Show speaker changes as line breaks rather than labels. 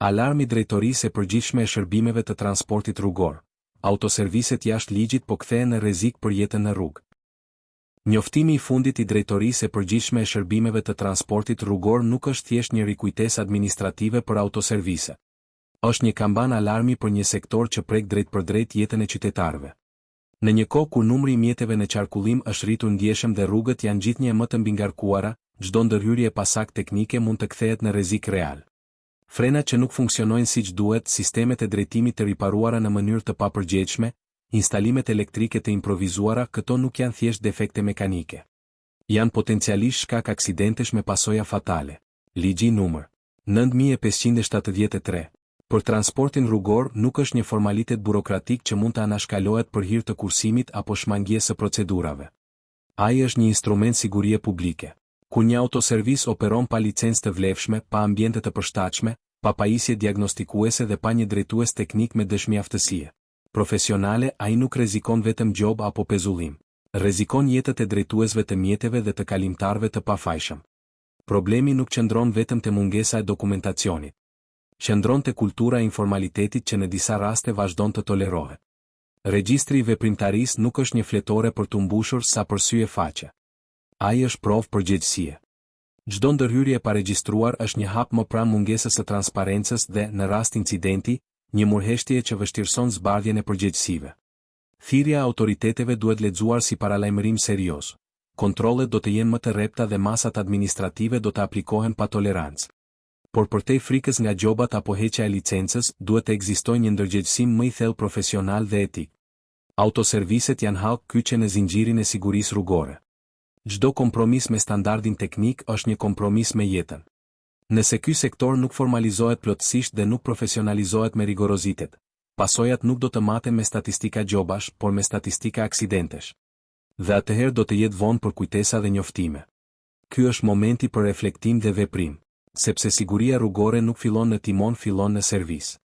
Alarmi Drejtorisë e Përgjithshme e Shërbimeve të Transportit Rrugor. Autoserviset jashtë ligjit po kthehen në rrezik për jetën në rrugë. Njoftimi i fundit i Drejtorisë e Përgjithshme e Shërbimeve të Transportit Rrugor nuk është thjesht një rikujtesë administrative për autoservise. Është një kamban alarmi për një sektor që prek drejt për drejt jetën e qytetarëve. Në një kohë kur numri i mjeteve në qarkullim është rritur ndjeshëm dhe rrugët janë gjithnjë më të mbingarkuara, çdo ndërhyrje pa sakt teknike mund të kthehet në rrezik real. Frenat që nuk funksionojnë siç duhet, sistemet e drejtimit të riparuara në mënyrë të papërgjegjshme, instalimet elektrike të improvizuara, këto nuk janë thjesht defekte mekanike. Janë potencialisht shkak aksidentesh me pasoja fatale. Ligji numër 9573. Për transportin rrugor nuk është një formalitet burokratik që mund të anashkalohet për hir të kursimit apo shmangjes së procedurave. Ai është një instrument sigurie publike. Kur një autoservis operon pa licencë të vlefshme, pa ambiente të përshtatshme, pa pajisje diagnostikuese dhe pa një drejtues teknik me dëshmi aftësie profesionale, ai nuk rrezikon vetëm gjob apo pezullim. Rrezikon jetët e drejtuesve të mjeteve dhe të kalimtarëve të pafajshëm. Problemi nuk qëndron vetëm te mungesa e dokumentacionit. Qëndron te kultura e informalitetit që në disa raste vazhdon të tolerohet. Regjistri i veprimtarisë nuk është një fletore për të mbushur sa përsye faqe. Ai është provë përgjegjësie. Çdo ndërhyrje e paregjistruar është një hap më pranë mungesës së transparencës dhe, në rast incidenti, një murheshtje që vështirëson zbardhjen e përgjegjësive. Thirrja e autoriteteve duhet lexuar si paralajmërim serioz. Kontrollet do të jenë më të rrepta dhe masat administrative do të aplikohen pa tolerancë. Por përtej frikës nga gjobat apo heqja e licencës, duhet të ekzistojë një ndërgjegjësim më i thellë profesional dhe etik. Autoserviset janë hallk kyçe në zinxhirin e sigurisë rrugore. Çdo kompromis me standardin teknik është një kompromis me jetën. Nëse ky sektor nuk formalizohet plotësisht dhe nuk profesionalizohet me rigorozitet, pasojat nuk do të maten me statistika gjobash, por me statistika aksidentesh. Dhe atëherë do të jetë vonë për kujtesa dhe njoftime. Ky është momenti për reflektim dhe veprim, sepse siguria rrugore nuk fillon në timon, fillon në servis.